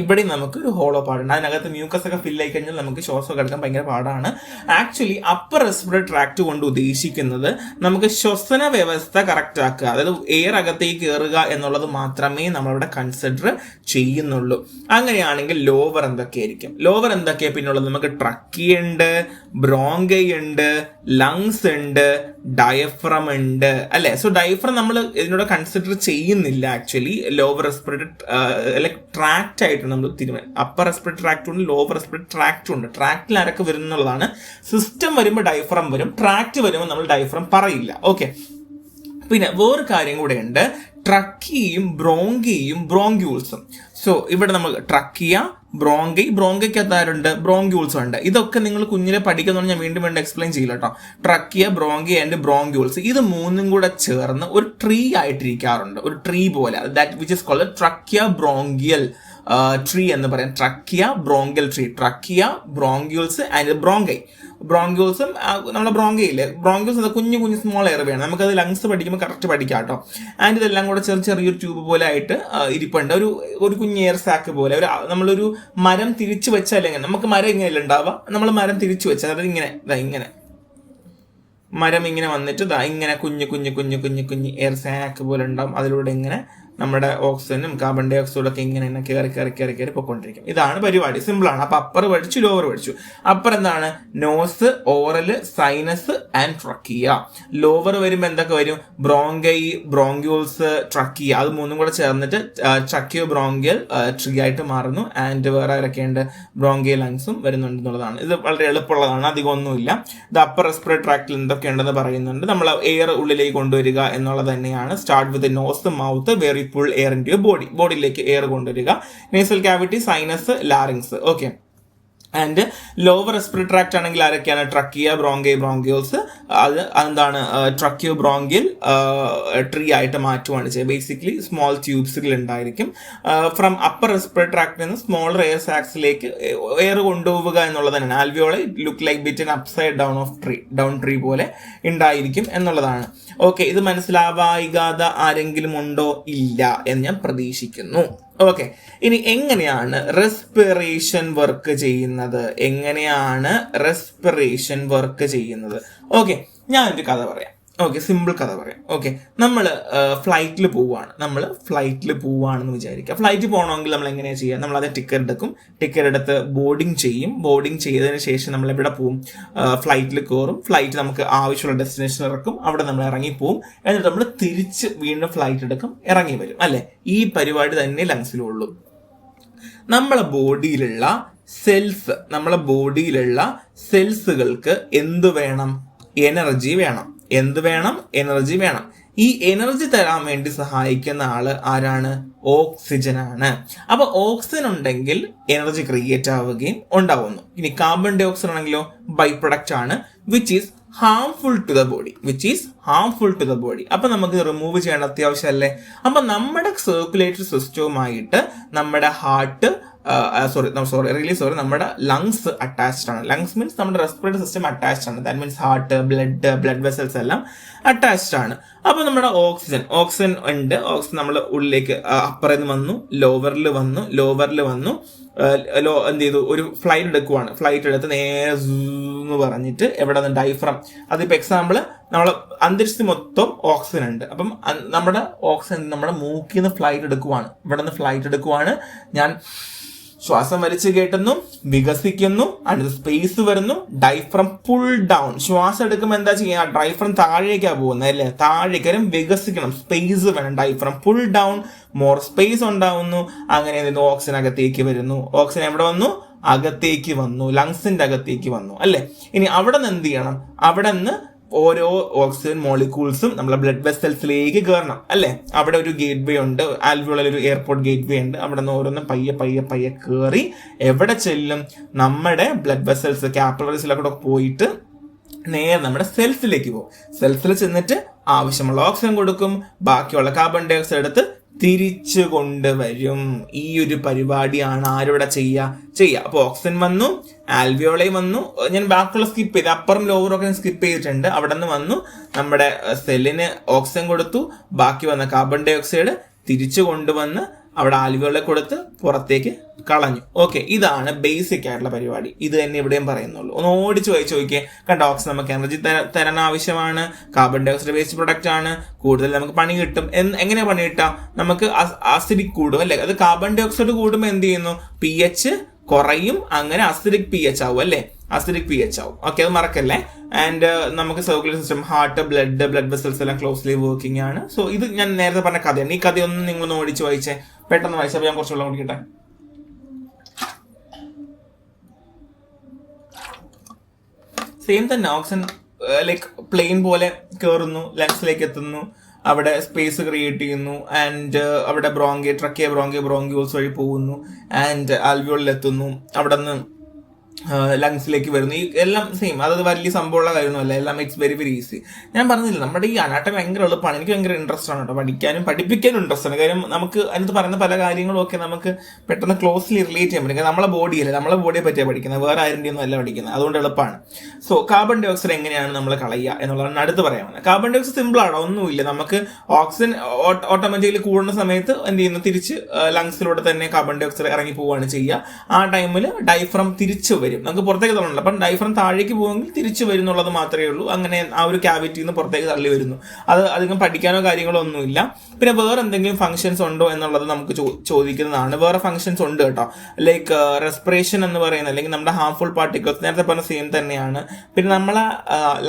ഇവിടെ നമുക്ക് ഒരു ഹോളോ പാർട്ട് ഉണ്ട്. അതിനകത്ത് മ്യൂക്കസ് ഒക്കെ ഫിൽ ആയി കഴിഞ്ഞാൽ നമുക്ക് ശ്വാസം എടുക്കാൻ ഭയങ്കര പാടാണ്. ആക്ച്വലി അപ്പർ റെസ്പിറേറ്ററി ട്രാക്ട് കൊണ്ട് ഉദ്ദേശിക്കുന്നത് നമുക്ക് ശ്വസന വ്യവസ്ഥ കറക്റ്റ് ആക്കുക, അതായത് എയർ അകത്തേക്ക് കയറുക എന്നുള്ളത് മാത്രമേ നമ്മളിവിടെ കൺസിഡർ ചെയ്യുന്നുള്ളൂ. അങ്ങനെയാണെങ്കിൽ ലോവർ എന്തൊക്കെയായിരിക്കും? ലോവർ എന്തൊക്കെയാ പിന്നുള്ളത്? നമുക്ക് ട്രക്കിയ ഉണ്ട്, ബ്രോങ്കൈ ഉണ്ട്, ലങ്സ് ഉണ്ട്, ഡയഫ്രം ഉണ്ട്, അല്ലെ? സോ ഡയഫ്രം നമ്മൾ ഇതിനോട് കൺസിഡർ ചെയ്യുന്നില്ല. ആക്ച്വലി ലോവർ റെസ്പിറേറ്ററി ട്രാക്ട് ആയിട്ട് നമ്മൾ തീരുമാനം. അപ്പർ റെസ്പിറേറ്ററി ട്രാക്ട് ഉണ്ട്, ലോവർ റെസ്പിറേറ്ററി ട്രാക്ട് ഉണ്ട്. ട്രാക്റ്റിൽ ആരൊക്കെ വരുന്നുള്ളതാണ്. സിസ്റ്റം വരുമ്പോൾ ഡയഫ്രം വരും, ട്രാക്ട് വരുമ്പോൾ നമ്മൾ ഡയഫ്രം പറയില്ല. ഓക്കെ, പിന്നെ വേറൊരു കാര്യം കൂടെ ഉണ്ട്, ട്രക്കിയും ബ്രോങ്കിയും ബ്രോങ്ക്യൂൾസും. സോ ഇവിടെ നമ്മൾ ട്രക്കിയ, ബ്രോങ്കയ്ക്കകത്ത് ആരുണ്ട്? ബ്രോങ്ക്യൂൾസ് ഉണ്ട്. ഇതൊക്കെ നിങ്ങൾ കുഞ്ഞിലെ പഠിക്കുന്നതുകൊണ്ട് ഞാൻ വീണ്ടും എക്സ്പ്ലെയിൻ ചെയ്യില്ല കേട്ടോ. ട്രക്കിയ, ബ്രോങ്കി ആൻഡ് ബ്രോങ്ക്യൂൾസ്, ഇത് മൂന്നും കൂടെ ചേർന്ന് ഒരു ട്രീ ആയിട്ടിരിക്കാറുണ്ട്, ഒരു ട്രീ പോലെ. That which is called trachea bronchial tree എന്ന് പറയാം. Trachea bronchial tree, trachea, bronchioles and bronchi. ബ്രോങ്ക്യൂൾസും നമ്മുടെ ബ്രോങ്കയില്ലേ, ബ്രോങ്ക്യൂൾസ് കുഞ്ഞു സ്മോൾ എയർവേയാണ്. നമുക്കത് ലങ്സ് പഠിക്കുമ്പോൾ കറക്റ്റ് പഠിക്കാം കേട്ടോ. ആൻഡ് ഇതെല്ലാം കൂടെ ചെറിയൊരു ട്യൂബ് പോലെ ആയിട്ട് ഇരിപ്പുണ്ട്, ഒരു കുഞ്ഞ് എയർ സാക്ക് പോലെ. നമ്മളൊരു മരം തിരിച്ചു വെച്ചാൽ എങ്ങനെ, നമുക്ക് മരം ഇങ്ങനെയല്ല ഉണ്ടാവുക, നമ്മൾ മരം തിരിച്ചു വെച്ചാൽ അതായത് ഇങ്ങനെ മരം ഇങ്ങനെ വന്നിട്ട് ഇങ്ങനെ കുഞ്ഞു എയർ സാക്ക് പോലെ ഉണ്ടാവും. അതിലൂടെ ഇങ്ങനെ നമ്മുടെ ഓക്സിജനും കാർബൺ ഡൈ ഓക്സൈഡും ഒക്കെ ഇങ്ങനെ കയറി പൊയ്ക്കൊണ്ടിരിക്കും. ഇതാണ് പരിപാടി, സിമ്പിളാണ്. അപ്പൊ അപ്പർ പഠിച്ചു, ലോവർ പഠിച്ചു. അപ്പർ എന്താണ്? Nose, oral, sinus and trachea. Lower വരുമ്പോൾ എന്തൊക്കെ വരും? Bronchi, bronchioles, trachea. അത് മൂന്നും കൂടെ ചേർന്നിട്ട് ട്രക്കിയോ ബ്രോങ്കിയൽ ട്രീ ആയിട്ട് മാറുന്നു. ആൻഡ് വേറെ ആരൊക്കെയുണ്ട്? ബ്രോങ്കൈ, ലങ്സും വരുന്നുണ്ടെന്നുള്ളതാണ്. ഇത് വളരെ എളുപ്പമുള്ളതാണ്, അധികം ഒന്നുമില്ല. ഇത് അപ്പർ റെസ്പിറേറ്ററി ട്രാക്റ്റിൽ എന്തൊക്കെയുണ്ടെന്ന് പറയുന്നുണ്ട്. നമ്മൾ എയർ ഉള്ളിലേക്ക് കൊണ്ടുവരിക എന്നുള്ളത് തന്നെയാണ്. Start with nose, mouth, very pull air in to ബോഡിയിലേക്ക് എയർ കൊണ്ടുവരിക. Nasal cavity, sinus, larynx. Okay, and lower respiratory tract ആണെങ്കിൽ ആരൊക്കെയാണ്? Trachea, bronchi, bronchioles. അതെന്താണ്? ട്രക്കിയോ ബ്രോങ്കിയൽ ട്രീ ആയിട്ട് മാറ്റുകയാണ് ചെയ്യുക. ബേസിക്കലി സ്മോൾ ട്യൂബ്സുകൾ ഉണ്ടായിരിക്കും. ഫ്രം അപ്പർ റെസ്പിറേറ്ററി ട്രാക്ടിൽ നിന്ന് സ്മോളർ എയർ സാക്സിലേക്ക് എയർ കൊണ്ടുപോവുക എന്നുള്ളത് തന്നെയാണ്. Alveoli look like bit upside down tree പോലെ ഉണ്ടായിരിക്കും എന്നുള്ളതാണ്. ഓക്കെ, ഇത് മനസ്സിലാവായികാതെ ആരെങ്കിലും ഉണ്ടോ? ഇല്ല എന്ന് ഞാൻ പ്രതീക്ഷിക്കുന്നു. ഓക്കെ, ഇനി എങ്ങനെയാണ് റെസ്പിറേഷൻ വർക്ക് ചെയ്യുന്നത്? ഓക്കെ, ഞാനൊരു കഥ പറയാം. ഓക്കെ, സിമ്പിൾ കഥ പറയാം. ഓക്കെ, നമ്മൾ ഫ്ലൈറ്റിൽ പോവുകയാണെന്ന് വിചാരിക്കുക. ഫ്ലൈറ്റിൽ പോകണമെങ്കിൽ നമ്മൾ എങ്ങനെയാണ് ചെയ്യുക? നമ്മളത് ടിക്കറ്റ് എടുത്ത് ബോർഡിങ് ചെയ്തതിന് ശേഷം നമ്മൾ എവിടെ പോവും? ഫ്ലൈറ്റിൽ കയറും. ഫ്ലൈറ്റ് നമുക്ക് ആവശ്യമുള്ള ഡെസ്റ്റിനേഷൻ ഇറക്കും, അവിടെ നമ്മൾ ഇറങ്ങിപ്പോവും. എന്നിട്ട് നമ്മൾ തിരിച്ച് വീണ്ടും ഫ്ലൈറ്റ് എടുക്കും, ഇറങ്ങി വരും, അല്ലെ? ഈ പരിപാടി തന്നെ ലങ്സിലുള്ളൂ. നമ്മളെ ബോഡിയിലുള്ള സെൽസ്, നമ്മളെ ബോഡിയിലുള്ള സെൽസുകൾക്ക് എന്ത് വേണം? എനർജി വേണം. എന്ത് വേണം? എനർജി വേണം. ഈ എനർജി തരാൻ വേണ്ടി സഹായിക്കുന്ന ആള് ആരാണ്? ഓക്സിജൻ ആണ്. അപ്പൊ ഓക്സിജൻ ഉണ്ടെങ്കിൽ എനർജി ക്രിയേറ്റ് ആവുകയും ഉണ്ടാവുന്നു. ഇനി കാർബൺ ഡൈ ഓക്സൈഡ് ആണെങ്കിലോ ബൈ പ്രൊഡക്റ്റ് ആണ്, which is harmful to the body. അപ്പൊ നമുക്ക് റിമൂവ് ചെയ്യേണ്ട അത്യാവശ്യമല്ലേ? അപ്പൊ നമ്മുടെ സർക്കുലേറ്ററി സിസ്റ്റവുമായിട്ട് നമ്മുടെ ഹാർട്ട് നമ്മുടെ ലങ്സ് അറ്റാച്ച്ഡ് ആണ്. ലങ്സ് മീൻസ് നമ്മുടെ റെസ്പിറേറ്ററി സിസ്റ്റം അറ്റാച്ച്ഡ് ആണ്. That means heart, blood vessels എല്ലാം അറ്റാച്ച്ഡ് ആണ്. അപ്പൊ നമ്മുടെ ഓക്സിജൻ ഉണ്ട്. ഓക്സിജൻ നമ്മൾ ഉള്ളിലേക്ക് അപ്പറിൽ വന്നു, ലോവറിൽ വന്നു എന്ത് ചെയ്തു? ഒരു ഫ്ലൈറ്റ് എടുത്ത് നേരെ എന്ന് പറഞ്ഞിട്ട് എവിടെ നിന്ന്? ഡൈഫ്രം. അതിപ്പോ എക്സാമ്പിൾ നമ്മൾ അന്തരീക്ഷത്തിൽ മൊത്തം ഓക്സിജൻ ഉണ്ട്. അപ്പം നമ്മുടെ ഓക്സിജൻ നമ്മുടെ മൂക്കിൽ നിന്ന് ഇവിടെ നിന്ന് ഫ്ലൈറ്റ് എടുക്കുവാണ്. ഞാൻ ശ്വാസം വലിച്ചു കയറ്റുന്നു, വികസിക്കുന്നു, അടുത്ത സ്പേസ് വരുന്നു, ഡൈഫ്രം പുൾ ഡൗൺ. ശ്വാസം എടുക്കുമ്പോൾ എന്താ ചെയ്യുക? ഡൈഫ്രം താഴേക്കാ പോകുന്നത് അല്ലേ? താഴേക്കാരും വികസിക്കണം, സ്പേസ് വേണം. ഡൈഫ്രം പുൾ ഡൗൺ, മോർ സ്പേസ് ഉണ്ടാവുന്നു. അങ്ങനെ ഓക്സിജൻ അകത്തേക്ക് വരുന്നു. ഓക്സിജൻ എവിടെ വന്നു? അകത്തേക്ക് വന്നു, ലങ്സിന്റെ അകത്തേക്ക് വന്നു അല്ലേ? ഇനി അവിടെ നിന്ന് എന്ത് ചെയ്യണം? അവിടെ നിന്ന് ഓരോ ഓക്സിജൻ മോളിക്യൂൾസും നമ്മളെ ബ്ലഡ് വെസൽസിലേക്ക് കയറണം അല്ലേ? അവിടെ ഒരു ഗേറ്റ് വേ ഉണ്ട്, ആൽവിയോളിൽ ഒരു എയർപോർട്ട് ഗേറ്റ് വേ ഉണ്ട്. അവിടെ നിന്ന് ഓരോന്നും പയ്യെ കയറി എവിടെ ചെല്ലും? നമ്മുടെ ബ്ലഡ് വെസൽസ്, കാപ്പിലറീസിലൊക്കെ പോയിട്ട് നേരെ നമ്മുടെ സെൽസിലേക്ക് പോകും. സെൽസിൽ ചെന്നിട്ട് ആവശ്യമുള്ള ഓക്സിജൻ കൊടുക്കും, ബാക്കിയുള്ള കാർബൺ ഡൈ ഓക്സൈഡ് എടുത്ത് തിരിച്ചു കൊണ്ടുവരും. ഈ ഒരു പരിപാടിയാണ് ആരോടെ ചെയ്യുക. അപ്പൊ ഓക്സിജൻ വന്നു, ആൽവിയോളെ വന്നു. ഞാൻ ബാക്കിയുള്ള സ്കിപ്പ് ചെയ്ത് അപ്പറും ലോവറും ഒക്കെ സ്കിപ്പ് ചെയ്തിട്ടുണ്ട്. അവിടെ നിന്ന് വന്നു നമ്മുടെ സെല്ലിന് ഓക്സിജൻ കൊടുത്തു, ബാക്കി വന്ന കാർബൺ ഡൈ ഓക്സൈഡ് തിരിച്ചു കൊണ്ടുവന്ന് അവിടെ ആൽവിയോളെ കൊടുത്ത് പുറത്തേക്ക് കളഞ്ഞു. ഓക്കെ, ഇതാണ് ബേസിക് ആയിട്ടുള്ള പരിപാടി. ഇത് തന്നെ ഇവിടെയും പറയുന്നുള്ളൂ. ഒന്ന് ഓടിച്ചു വായിച്ചു നോക്കിയേ. കണ്ട, ഓക്സിജൻ നമുക്ക് എനർജി തരാൻ ആവശ്യമാണ്, carbon dioxide waste product ആണ്, കൂടുതൽ നമുക്ക് പണി കിട്ടും. എങ്ങനെ പണി കിട്ടാം? നമുക്ക് അസിഡിക് കൂടും അല്ലെ? അത് കാർബൺ ഡൈ ഓക്സൈഡ് കൂടുമ്പോൾ എന്ത് ചെയ്യുന്നു? pH കുറയും. അങ്ങനെ അസിഡിക് pH ആവും അല്ലെ? ഓക്കെ, അത് മറക്കല്ലേ. ആൻഡ് നമുക്ക് circulatory system, heart, blood vessels എല്ലാം ക്ലോസ്ലി വർക്കിംഗ് ആണ്. സോ ഇത് ഞാൻ നേരത്തെ പറഞ്ഞ കഥയാണ്. ഈ കഥയൊന്നും നിങ്ങളൊന്ന് ഓടിച്ചു വായിച്ചേ, പെട്ടെന്ന് വായിച്ചപ്പോൾ ഞാൻ കുറച്ച് വെള്ളം കുടിക്കട്ടെ. സെയിം തന്നെ, ഓക്സിജൻ ലൈക്ക് പ്ലെയിൻ പോലെ കയറുന്നു, ലങ്സിലേക്ക് എത്തുന്നു, അവിടെ സ്പേസ് ക്രിയേറ്റ് ചെയ്യുന്നു, ആൻഡ് അവിടെ ബ്രോങ്കിയോൾസ് വഴി പോകുന്നു, ആൻഡ് ആൽവിയോളിൽ എത്തുന്നു, അവിടെ നിന്ന് ലങ്സിലേക്ക് വരുന്നു. ഈ എല്ലാം സെയിം. അത് വലിയ സംഭവമുള്ള കാര്യമൊന്നുമല്ല. എല്ലാം ഇറ്റ്സ് വെരി വെരി ഈസി. ഞാൻ പറഞ്ഞില്ല, നമ്മുടെ ഈ അനാട്ടമി ഭയങ്കര എളുപ്പമാണ്. എനിക്ക് ഭയങ്കര ഇൻട്രസ്റ്റ് ആണ് കേട്ടോ, പഠിപ്പിക്കാനും ഇൻട്രസ്റ്റ് ആണ്. കാര്യം നമുക്ക് അതിനകത്ത് പറയുന്ന പല കാര്യങ്ങളും ഒക്കെ നമുക്ക് പെട്ടെന്ന് ക്ലോസ്ലി റിലേറ്റ് ചെയ്യാൻ പറ്റും. നമ്മളെ ബോഡിയെ പറ്റിയാണ് പഠിക്കുന്നത്, വേറെ ആരുടെ ഒന്നും അല്ല പഠിക്കുന്നത്. അതുകൊണ്ട് എളുപ്പമാണ്. സോ കാർബൺ ഡൈ ഓക്സൈഡ് എങ്ങനെയാണ് നമ്മൾ കളയുക എന്നുള്ളതാണ് അടുത്ത് പറയാവുന്നത്. കാർബൺ ഡൈ ഓക്സൈഡ് സിമ്പിൾ ആണോ? ഒന്നുമില്ല. നമുക്ക് ഓക്സിജൻ ഓട്ടോമാറ്റിക്കലി കൂടുന്ന സമയത്ത് എന്ത് ചെയ്യുന്നു? തിരിച്ച് ലങ്സിലൂടെ തന്നെ കാർബൺ ഡൈ ഓക്സൈഡ് ഇറങ്ങി പോവുകയാണ് ചെയ്യുക. ആ ടൈമിൽ ഡൈഫ്രം തിരിച്ചു വരും. നമുക്ക് പുറത്തേക്ക് തള്ളണം. അപ്പം ഡൈഫ്രം താഴേക്ക് പോകുമെങ്കിൽ തിരിച്ചു വരുന്നുള്ളത് മാത്രമേ ഉള്ളൂ. അങ്ങനെ ആ ഒരു ക്യാവിറ്റിയിൽ നിന്ന് പുറത്തേക്ക് തള്ളി വരുന്നു. അത് അധികം പഠിക്കാനോ കാര്യങ്ങളോ ഒന്നുമില്ല. പിന്നെ വേറെ എന്തെങ്കിലും ഫംഗ്ഷൻസ് ഉണ്ടോ എന്നുള്ളത് നമുക്ക് ചോദിക്കുന്നതാണ്. വേറെ ഫംഗ്ഷൻസ് ഉണ്ട് കേട്ടോ. ലൈക്ക് റെസ്പിറേഷൻ എന്ന് പറയുന്നത്, അല്ലെങ്കിൽ നമ്മുടെ ഹാർംഫുൾ പാർട്ടിക്കിൾസ് നേരത്തെ പറഞ്ഞ സെയിം തന്നെയാണ്. പിന്നെ നമ്മളെ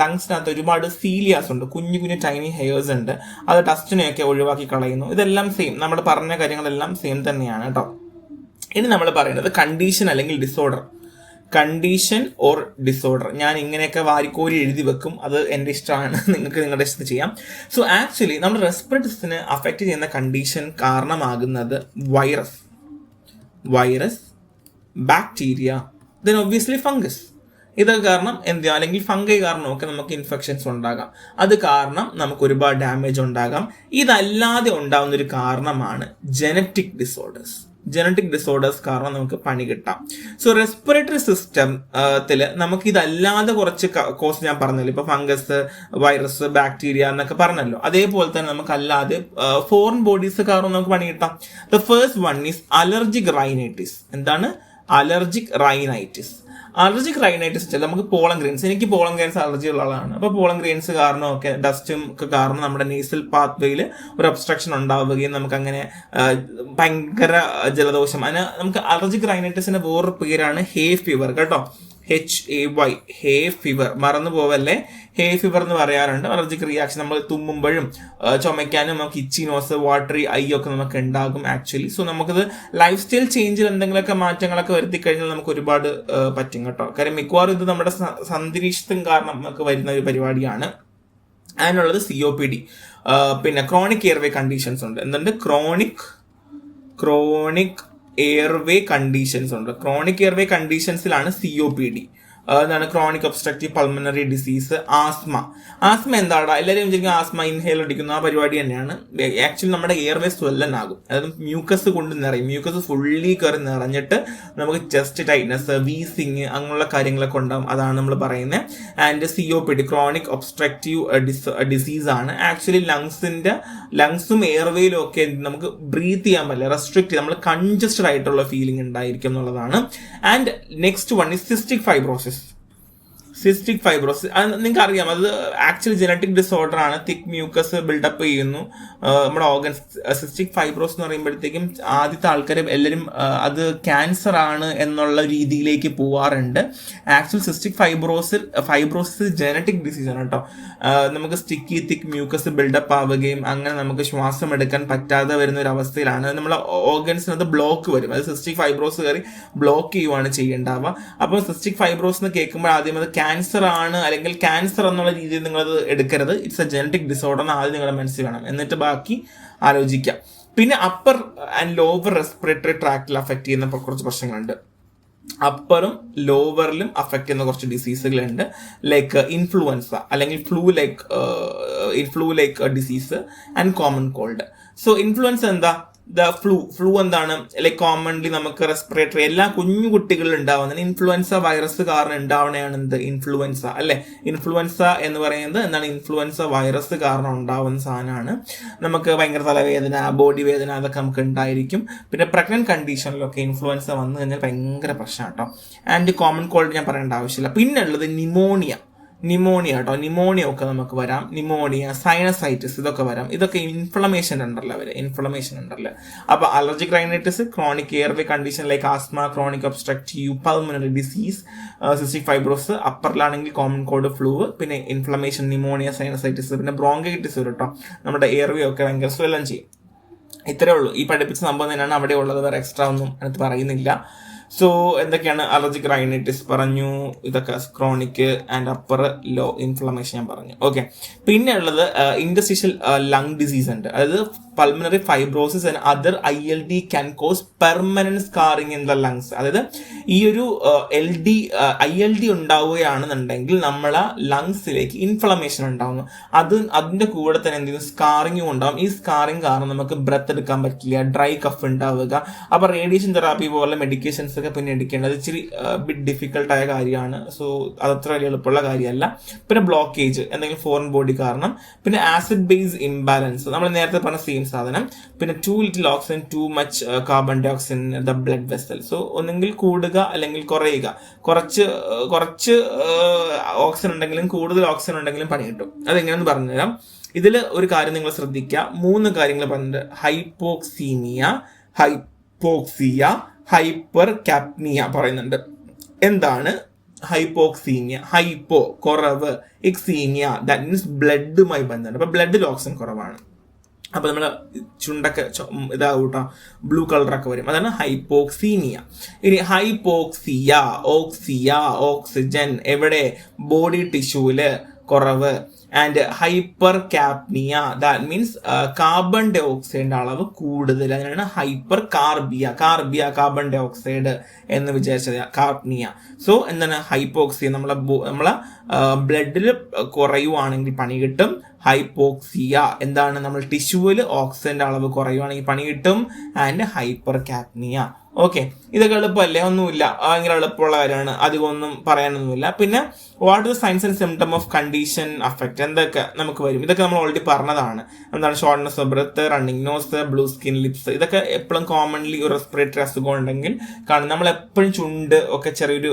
ലങ്സിനകത്ത് ഒരുപാട് സീലിയാസ് ഉണ്ട്, കുഞ്ഞു ടൈനി ഹെയർസ് ഉണ്ട്. അത് ഡസ്റ്റിനെയൊക്കെ ഒഴിവാക്കി കളയുന്നു. ഇതെല്ലാം സെയിം, നമ്മൾ പറഞ്ഞ കാര്യങ്ങളെല്ലാം സെയിം തന്നെയാണ് കേട്ടോ. ഇനി നമ്മൾ പറയുന്നത് കണ്ടീഷൻ അല്ലെങ്കിൽ ഡിസോർഡർ. Condition or disorder. ഞാൻ ഇങ്ങനെയൊക്കെ വാരിക്കോരി എഴുതി വെക്കും, അത് എൻ്റെ ഇഷ്ടമാണ്, നിങ്ങൾക്ക് നിങ്ങളുടെ ഇഷ്ടം ചെയ്യാം. സോ ആക്ച്വലി നമ്മുടെ റെസ്പിറേറ്ററി സിസ്റ്റത്തിനെ അഫക്റ്റ് ചെയ്യുന്ന കണ്ടീഷൻ കാരണമാകുന്നത് virus, bacteria, then obviously fungus. ഇത് കാരണം അല്ലെങ്കിൽ ഫംഗൈ കാരണമൊക്കെ നമുക്ക് ഇൻഫെക്ഷൻസ് ഉണ്ടാകാം. അത് കാരണം നമുക്ക് ഒരുപാട് ഡാമേജ് ഉണ്ടാകാം. ഇതല്ലാതെ ഉണ്ടാകുന്ന ഒരു കാരണമാണ് ജനറ്റിക് ഡിസോർഡേഴ്സ് കാരണം നമുക്ക് പണി കിട്ടാം. സോ റെസ്പിറേറ്ററി സിസ്റ്റത്തിൽ നമുക്ക് ഇതല്ലാതെ കുറച്ച് കോസ് ഞാൻ പറഞ്ഞല്ലോ, ഇപ്പൊ ഫംഗസ്, വൈറസ്, ബാക്ടീരിയ എന്നൊക്കെ പറഞ്ഞല്ലോ. അതേപോലെ തന്നെ നമുക്ക് അല്ലാതെ ഫോറിൻ ബോഡീസ് കാരണം നമുക്ക് പണി കിട്ടാം. The first one is allergic rhinitis. എന്താണ് അലർജിക് റൈനൈറ്റിസ്? വെച്ചാൽ നമുക്ക് പോളൻ ഗ്രെയിൻസ്, എനിക്ക് പോളൻ ഗ്രെയിൻസ് അലർജി ഉള്ള ആളാണ്. അപ്പോൾ പോളൻ ഗ്രെയിൻസ് കാരണമൊക്കെ ഡസ്റ്റും ഒക്കെ കാരണം നമ്മുടെ നേസൽ പാത്വേയിൽ ഒരു ഒബ്സ്ട്രക്ഷൻ ഉണ്ടാവുകയും നമുക്ക് അങ്ങനെ ഭയങ്കര ജലദോഷം. അതിന് നമുക്ക് അലർജിക് റൈനൈറ്റിസിന്റെ വേറൊരു പേരാണ് ഹേ ഫീവർ കേട്ടോ. HAY, hay fever. മറന്നു പോവല്ലേ, ഹേ ഫീവർ എന്ന് പറയാറുണ്ട്. അലർജിക് റിയാക്ഷൻ നമ്മൾ തുമ്മുമ്പോഴും ചുമയ്ക്കാനും നമുക്ക് ഇച്ചി നോസ്, വാട്ടറി ഐ ഒക്കെ നമുക്ക് ഉണ്ടാകും ആക്ച്വലി. സോ നമുക്കത് ലൈഫ് സ്റ്റൈൽ ചേഞ്ചിൽ എന്തെങ്കിലുമൊക്കെ മാറ്റങ്ങളൊക്കെ വരുത്തി കഴിഞ്ഞാൽ നമുക്ക് ഒരുപാട് പറ്റും കേട്ടോ. കാര്യം മിക്കവാറും ഇത് നമ്മുടെ അന്തരീക്ഷത്തും കാരണം നമുക്ക് വരുന്ന ഒരു പരിപാടിയാണ്. അതിനുള്ളത് COPD. പിന്നെ ക്രോണിക് എയർവേ കണ്ടീഷൻസ് ഉണ്ട്. എന്തുണ്ട്? ക്രോണിക് എയർവേ കണ്ടീഷൻസ് ഉണ്ട്. ക്രോണിക് എയർവേ കണ്ടീഷൻസിലാണ് COPD. എന്താണ്? Chronic obstructive pulmonary disease. Asthma എന്താണ്? എല്ലാവരും വിചാരിക്കും ആസ്മ ഇൻഹേൽ അടിക്കുന്ന ആ പരിപാടി തന്നെയാണ്. ആക്ച്വലി നമ്മുടെ എയർവേ സ്വെല്ലൻ ആകും. അതായത് മ്യൂക്കസ് കൊണ്ട് നിറയും. മ്യൂക്കസ് ഫുള്ളി കയറി നിറഞ്ഞിട്ട് നമുക്ക് ചെസ്റ്റ് ടൈറ്റ്നസ്, വീസിങ് അങ്ങനെയുള്ള കാര്യങ്ങളൊക്കെ ഉണ്ടാകും. അതാണ് നമ്മൾ പറയുന്നത്. And COPD chronic obstructive disease ആണ്. ആക്ച്വലി ലങ്സും എയർവേയിലും ഒക്കെ നമുക്ക് ബ്രീത്ത് ചെയ്യാൻ പറ്റില്ല, റെസ്ട്രിക്ട് നമ്മൾ കൺജസ്റ്റഡ് ആയിട്ടുള്ള ഫീലിംഗ് ഉണ്ടായിരിക്കും എന്നുള്ളതാണ്. And next one is cystic fibrosis. നിങ്ങൾക്ക് അറിയാം, അത് ആക്ച്വലി ജനറ്റിക് ഡിസോർഡർ ആണ്. തിക് മ്യൂക്കസ് ബിൽഡപ്പ് ചെയ്യുന്നു നമ്മുടെ ഓർഗൻസ്. സിസ്റ്റിക് ഫൈബ്രോസ് എന്ന് പറയുമ്പോഴത്തേക്കും ആദ്യത്തെ ആൾക്കാർ എല്ലാവരും അത് ക്യാൻസർ ആണ് എന്നുള്ള രീതിയിലേക്ക് പോവാറുണ്ട്. Actual cystic fibrosis genetic disease ആണ് കേട്ടോ. നമുക്ക് സ്റ്റിക്കി തിക് മ്യൂക്കസ് ബിൽഡപ്പ് ആവുകയും അങ്ങനെ നമുക്ക് ശ്വാസം എടുക്കാൻ പറ്റാതെ വരുന്ന ഒരു അവസ്ഥയിലാണ് നമ്മളെ ഓർഗൻസിനത് ബ്ലോക്ക് വരും. അത് സിസ്റ്റിക് ഫൈബ്രോസ് കയറി ബ്ലോക്ക് ചെയ്യുവാണ് ചെയ്യേണ്ടാവുക. അപ്പോൾ സിസ്റ്റിക് ഫൈബ്രോസ് എന്ന് കേൾക്കുമ്പോൾ ആദ്യം അത് ക്യാൻസർ ആണ് അല്ലെങ്കിൽ ക്യാൻസർ എന്നുള്ള രീതിയിൽ നിങ്ങളത് എടുക്കരുത്. ഇറ്റ്സ് എ ജനറ്റിക് ഡിസോർഡർ എന്ന് ആദ്യം നിങ്ങളുടെ മനസ്സിൽ വേണം, എന്നിട്ട് ബാക്കി ആലോചിക്കാം. പിന്നെ അപ്പർ ആൻഡ് ലോവർ റെസ്പിറേറ്ററി ട്രാക്റ്റിൽ അഫക്ട് ചെയ്യുന്ന കുറച്ച് പ്രശ്നങ്ങളുണ്ട്. അപ്പറും ലോവറിലും അഫക്ട് ചെയ്യുന്ന കുറച്ച് ഡിസീസുകളുണ്ട്. ലൈക്ക് ഇൻഫ്ലുവൻസ അല്ലെങ്കിൽ flu like disease and common cold. So influenza എന്താ? ഫ്ലൂ എന്താണ്? ലൈക്ക് കോമൺലി നമുക്ക് റെസ്പിറേറ്ററി എല്ലാ കുഞ്ഞു കുട്ടികളിൽ ഉണ്ടാവുന്നതാണ്. ഇൻഫ്ലുവൻസ വൈറസ് കാരണം ഉണ്ടാവുന്നതാണ് എന്ത്? ഇൻഫ്ലുവൻസ അല്ലെ. ഇൻഫ്ലുവൻസ എന്ന് പറയുന്നത് എന്താണ്? ഇൻഫ്ലുവൻസ വൈറസ് കാരണം ഉണ്ടാവുന്ന സാധനമാണ്. നമുക്ക് ഭയങ്കര തലവേദന, ബോഡി വേദന അതൊക്കെ നമുക്ക് ഉണ്ടായിരിക്കും. പിന്നെ പ്രഗ്നന്റ് കണ്ടീഷനിലൊക്കെ ഇൻഫ്ലുവൻസ വന്നു കഴിഞ്ഞാൽ ഭയങ്കര പ്രശ്നമാണ് കേട്ടോ. ആൻഡ് കോമൺ കോൾഡ് ഞാൻ പറയേണ്ട ആവശ്യമില്ല. പിന്നെ ഉള്ളത് നിമോണിയ കേട്ടോ. നിമോണിയ ഒക്കെ നമുക്ക് വരാം. നിമോണിയ, സൈനസൈറ്റിസ് ഇതൊക്കെ വരാം. ഇതൊക്കെ ഇൻഫ്ലമേഷൻ ഉണ്ടല്ലോ. അപ്പൊ allergic rhinitis, chronic airway condition like asthma, chronic obstructive pulmonary disease, cystic fibrosis. അപ്പറിലാണെങ്കിൽ കോമൺ കോൾഡ്, ഫ്ലൂ, പിന്നെ ഇൻഫ്ലമേഷൻ, നിമോണിയ, സൈനസൈറ്റിസ്, പിന്നെ ബ്രോങ്കൈറ്റിസ് വരും കേട്ടോ. നമ്മുടെ എയർവേ ഒക്കെ ഭയങ്കര സ്വെല്ലം ചെയ്യും. ഇത്രേ ഉള്ളൂ. ഈ പഠിപ്പിച്ച സംഭവം തന്നെയാണ് അവിടെ ഉള്ളത്. വേറെ എക്സ്ട്രാ ഒന്നും അതിനകത്ത് പറയുന്നില്ല. സോ എന്തൊക്കെയാണ്? അലർജിക് റൈനൈറ്റിസ് പറഞ്ഞു, ഇതൊക്കെ chronic and upper low inflammation ഞാൻ പറഞ്ഞു. ഓക്കെ. പിന്നെ ഉള്ളത് ഇന്റർസ്റ്റീഷ്യൽ ലങ് ഡിസീസ് ഉണ്ട്. അതായത് pulmonary fibrosis and other ILD can cos permanent scarring in the lungs. അതായത് ഈ ഒരു ILD ഉണ്ടാവുകയാണെന്നുണ്ടെങ്കിൽ നമ്മളെ ലങ്സിലേക്ക് ഇൻഫ്ലമേഷൻ ഉണ്ടാവുന്നു. അതിന്റെ കൂടെ തന്നെ എന്തെങ്കിലും സ്കാറിങ്ങും ഉണ്ടാവും. ഈ സ്കാറിങ് കാരണം നമുക്ക് ബ്രെത്ത് എടുക്കാൻ പറ്റില്ല, ഡ്രൈ കഫ് ഉണ്ടാവുക. അപ്പൊ റേഡിയേഷൻ തെറാപ്പി പോലെ മെഡിക്കേഷൻസ് ഒക്കെ പിന്നെ എടുക്കേണ്ടത് ഇച്ചിരി ബിറ്റ് ഡിഫിക്കൽട്ടായ കാര്യമാണ്. സോ അതത്ര വലിയ എളുപ്പമുള്ള കാര്യമല്ല. പിന്നെ ബ്ലോക്കേജ്, എന്തെങ്കിലും ഫോറിൻ ബോഡി കാരണം. പിന്നെ ആസിഡ് ബേസ് ഇംബാലൻസ്, നമ്മൾ നേരത്തെ പറഞ്ഞ സെയിം സാധനം. പിന്നെ too little oxygen, too much carbon dioxide in the blood vessel. So ഒന്നെങ്കിൽ കൂടുക അല്ലെങ്കിൽ കുറയുക. കുറച്ച് ഓക്സിജൻ ഉണ്ടെങ്കിലും കൂടുതൽ ഓക്സിജൻ ഉണ്ടെങ്കിലും പണി കിട്ടും. അതെങ്ങനെയെന്ന് പറഞ്ഞുതരാം. ഇതിൽ ഒരു കാര്യം നിങ്ങൾ ശ്രദ്ധിക്കുക. 3 കാര്യങ്ങൾ പറഞ്ഞിട്ട്: ഹൈപ്പോക്സിയ, ഹൈപ്പർ കാപ്നിയ പറയുന്നുണ്ട്. എന്താണ് ഹൈപ്പോക്സീമിയ? ഹൈപ്പോ കുറവ്, എക്സീമിയ ദാറ്റ് മീൻസ് ബ്ലഡുമായി ബന്ധമുണ്ട്. അപ്പൊ ബ്ലഡിൽ ഓക്സിജൻ കുറവാണ്. അപ്പൊ നമ്മള് ചുണ്ടൊക്കെ ഇതാകൂട്ടാ ബ്ലൂ കളറൊക്കെ വരും. അതാണ് ഹൈപ്പോക്സീമിയ. ഇനി ഹൈപ്പോക്സിയ, ഓക്സിജൻ എവിടെ? ബോഡി ടിഷ്യൂല് കുറവ്. And hypercapnia that means carbon ഡൈ ഓക്സൈഡിന്റെ അളവ് കൂടുതൽ. അതിനാണ് hypercarbia carbon dioxide എന്ന് വിചാരിച്ചത്, കാർബിയ. സോ എന്താണ്? ഹൈപ്പോക്സിയ നമ്മളെ ബ്ലഡിൽ കുറയുവാണെങ്കിൽ പണി കിട്ടും. ഹൈപ്പോക്സിയ എന്താണ്? നമ്മൾ ടിഷ്യൂവിൽ ഓക്സിജന്റെ അളവ് കുറയുവാണെങ്കിൽ പണി കിട്ടും. And hypercapnia. ഓക്കെ. ഇതൊക്കെ എളുപ്പമല്ലേ? ഒന്നുമില്ല, ഭയങ്കര എളുപ്പമുള്ള കാര്യമാണ്. അധികം ഒന്നും പറയാനൊന്നുമില്ല. പിന്നെ what is the signs and symptom of condition affect? എന്തൊക്കെ നമുക്ക് വരും? ഇതൊക്കെ നമ്മൾ ഓൾറെഡി പറഞ്ഞതാണ്. എന്താണ്? Shortness of breath, running nose, blue skin, lips. ഇതൊക്കെ എപ്പോഴും കോമൺലി ഒരു റെസ്പിറേറ്ററി അസുഖം ഉണ്ടെങ്കിൽ കാണും. നമ്മൾ എപ്പോഴും ചുണ്ട് ഒക്കെ ചെറിയൊരു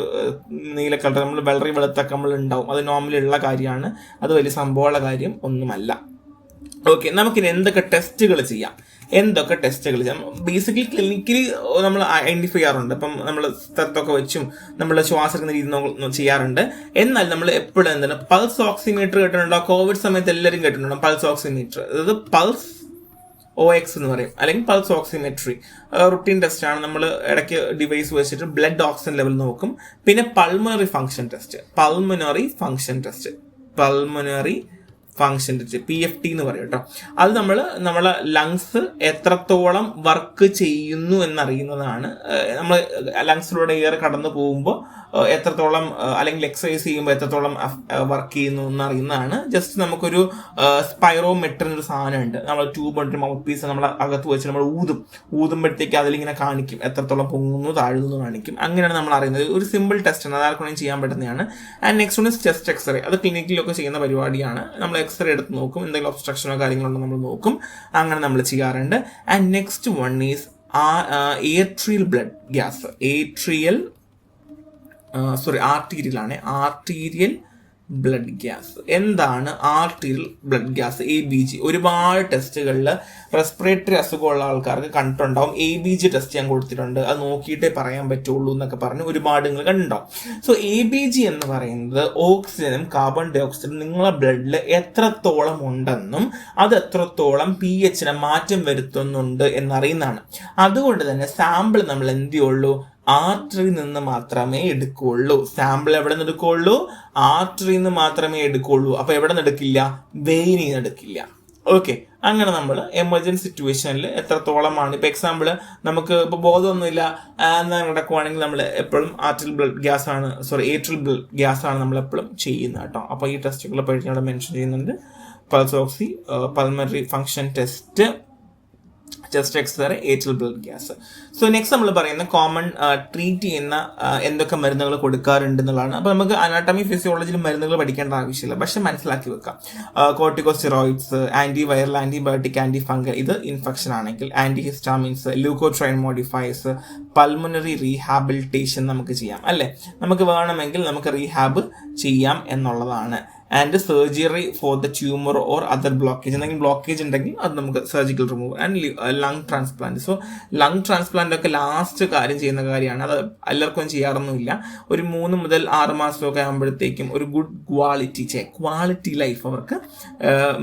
നീല കളർ, നമ്മൾ വളരെ വെളുത്തൊക്കെ നമ്മൾ ഉണ്ടാവും. അത് നോർമലി ഉള്ള കാര്യമാണ്. അത് വലിയ സംഭവമുള്ള കാര്യം ഒന്നുമല്ല. ഓക്കെ. നമുക്കിനി എന്തൊക്കെ ടെസ്റ്റുകൾ ചെയ്യാം? എന്തൊക്കെ ടെസ്റ്റുകൾ ചെയ്യാം. ബേസിക്കലി ക്ലിനിക്കലി നമ്മൾ ഐഡന്റിഫൈ ചെയ്യാറുണ്ട്. ഇപ്പം നമ്മൾ സ്ഥലത്തൊക്കെ വെച്ചും നമ്മൾ ശ്വാസം എടുക്കുന്ന രീതി ചെയ്യാറുണ്ട്. എന്നാൽ നമ്മൾ എപ്പോഴും എന്താണ് പൾസ് ഓക്സിമീറ്റർ കേട്ടിട്ടുണ്ടോ? കോവിഡ് സമയത്ത് എല്ലാവരും കേട്ടിട്ടുണ്ടോ പൾസ് ഓക്സിമീറ്റർ? അതായത് പൾസ് OX എന്ന് പറയും, അല്ലെങ്കിൽ പൾസ് ഓക്സിമെട്രി റുട്ടീൻ ടെസ്റ്റ് ആണ്. നമ്മൾ ഇടയ്ക്ക് ഡിവൈസ് വെച്ചിട്ട് ബ്ലഡ് ഓക്സിജൻ ലെവൽ നോക്കും. പിന്നെ പൾമണറി ഫംഗ്ഷൻ ടെസ്റ്റ് PFT എന്ന് പറയും കേട്ടോ. അത് നമ്മളെ ലങ്സ് എത്രത്തോളം വർക്ക് ചെയ്യുന്നു എന്നറിയുന്നതാണ്. നമ്മൾ ലങ്സിലൂടെ എയർ കടന്നു പോകുമ്പോൾ എത്രത്തോളം, അല്ലെങ്കിൽ എക്സസൈസ് ചെയ്യുമ്പോൾ എത്രത്തോളം വർക്ക് ചെയ്യുന്നു എന്നറിയുന്നതാണ്. ജസ്റ്റ് നമുക്കൊരു സ്പൈറോമെട്രി എന്നൊരു സാധനം ഉണ്ട്. നമ്മൾ ട്യൂബ് ഉണ്ട്, മൗത്ത് പീസ് നമ്മൾ അകത്ത് വെച്ച് നമ്മൾ ഊതുമ്പോഴത്തേക്ക് അതിലിങ്ങനെ കാണിക്കും എത്രത്തോളം പൊങ്ങുന്നു താഴുന്നു കാണിക്കും. അങ്ങനെയാണ് നമ്മൾ അറിയുന്നത്. ഒരു സിമ്പിൾ ടെസ്റ്റ് ആണ്, അതാർക്കും ചെയ്യാൻ പറ്റുന്നതാണ്. And next one is chest X-ray. അത് ക്ലിനിക്കിലൊക്കെ ചെയ്യുന്ന പരിപാടിയാണ്. നമ്മൾ എക്സ്റേ എടുത്ത് നോക്കും, എന്തെങ്കിലും ഒബ്സ്ട്രക്ഷനോ കാര്യങ്ങളുണ്ടോ നമ്മൾ നോക്കും. അങ്ങനെ നമ്മൾ ചെയ്യാറുണ്ട്. And next one is atrial blood gas. Arterial blood gas. എന്താണ് ആർട്ടീരിയൽ ബ്ലഡ് ഗ്യാസ്? ABG. ഒരുപാട് ടെസ്റ്റുകളിൽ റെസ്പിറേറ്ററി അസുഖമുള്ള ആൾക്കാർക്ക് കണ്ടിട്ടുണ്ടാവും. ABG ടെസ്റ്റ് ചെയ്യാൻ കൊടുത്തിട്ടുണ്ട്, അത് നോക്കിയിട്ടേ പറയാൻ പറ്റുള്ളൂ എന്നൊക്കെ പറഞ്ഞ് ഒരുപാട് നിങ്ങൾ കണ്ടിട്ടുണ്ടാവും. സോ ABG എന്ന് പറയുന്നത് ഓക്സിജനും കാർബൺ ഡൈ ഓക്സൈഡും നിങ്ങളെ ബ്ലഡിൽ എത്രത്തോളം ഉണ്ടെന്നും അത് എത്രത്തോളം pH മാറ്റം വരുത്തുന്നുണ്ട് എന്നറിയുന്നതാണ്. അതുകൊണ്ട് തന്നെ സാമ്പിൾ നമ്മൾ എന്ത് ചെയ്യുള്ളൂ? ആർട്ടറിയിൽ നിന്ന് മാത്രമേ എടുക്കുള്ളൂ. സാമ്പിൾ എവിടെ നിന്ന് എടുക്കുള്ളൂ? ആർട്ടറിയിൽ നിന്ന് മാത്രമേ എടുക്കുള്ളൂ. അപ്പൊ എവിടെ നിന്ന് എടുക്കില്ല? വെയിനിൽ നിന്ന് എടുക്കില്ല. ഓക്കെ, അങ്ങനെ നമ്മൾ എമർജൻസി സിറ്റുവേഷനിൽ എത്രത്തോളമാണ്, ഇപ്പൊ എക്സാമ്പിൾ നമുക്ക് ഇപ്പൊ ബോധമൊന്നുമില്ല എന്ന് നടക്കുവാണെങ്കിൽ നമ്മൾ എപ്പോഴും ഏട്രിയൽ ബ്ലഡ് ഗ്യാസ് ആണ് നമ്മൾ എപ്പോഴും ചെയ്യുന്നത് കേട്ടോ. അപ്പൊ ഈ ടെസ്റ്റുകളെ പറ്റി അവിടെ മെൻഷൻ ചെയ്യുന്നുണ്ട്. Pulse oxy, pulmonary function test, chest x-ray, atrial blood gas. So next നമ്മൾ പറയുന്ന കോമൺ ട്രീറ്റ് ചെയ്യുന്ന എന്തൊക്കെ മരുന്നുകൾ കൊടുക്കാറുണ്ട് എന്നുള്ളതാണ്. അപ്പോൾ നമുക്ക് അനാട്ടമി ഫിസിയോളജിയിൽ മരുന്നുകൾ പഠിക്കേണ്ട ആവശ്യമില്ല, പക്ഷെ മനസ്സിലാക്കി വെക്കാം. Corticosteroids, anti viral, antibiotic, anti fungal, ഇത് ഇൻഫെക്ഷൻ ആണെങ്കിൽ, anti histamines, leukotriene modifiers, pulmonary rehabilitation നമുക്ക് ചെയ്യാം അല്ലേ. നമുക്ക് വേണമെങ്കിൽ നമുക്ക് റീഹാബ് ചെയ്യാം എന്നുള്ളതാണ്. And surgery for the tumour or other blockage, എന്തെങ്കിലും ബ്ലോക്കേജ് ഉണ്ടെങ്കിൽ അത് നമുക്ക് surgical remove. And lung transplant. So lung transplant ഒക്കെ ലാസ്റ്റ് ചെയ്യുന്ന കാര്യമാണ്. അത് എല്ലാവർക്കും ചെയ്യാറൊന്നുമില്ല. ഒരു 3 മുതൽ 6 മാസമൊക്കെ ആകുമ്പോഴത്തേക്കും ഒരു ഗുഡ് ക്വാളിറ്റി ലൈഫ് അവർക്ക്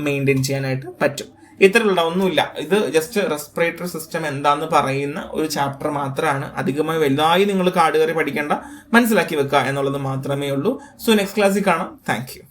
മെയിൻറ്റെയിൻ ചെയ്യാനായിട്ട് പറ്റും. ഇത്തരത്തിലുള്ള ഒന്നുമില്ല. ഇത് ജസ്റ്റ് റെസ്പിറേറ്ററി സിസ്റ്റം എന്താന്ന് പറയുന്ന ഒരു ചാപ്റ്റർ മാത്രമാണ്. അധികമായി വലുതായി നിങ്ങൾ കാട് കയറി പഠിക്കേണ്ട, മനസ്സിലാക്കി വെക്കുക എന്നുള്ളത് മാത്രമേ ഉള്ളൂ. സോ നെക്സ്റ്റ് ക്ലാസ്സിൽ കാണാം. Thank you.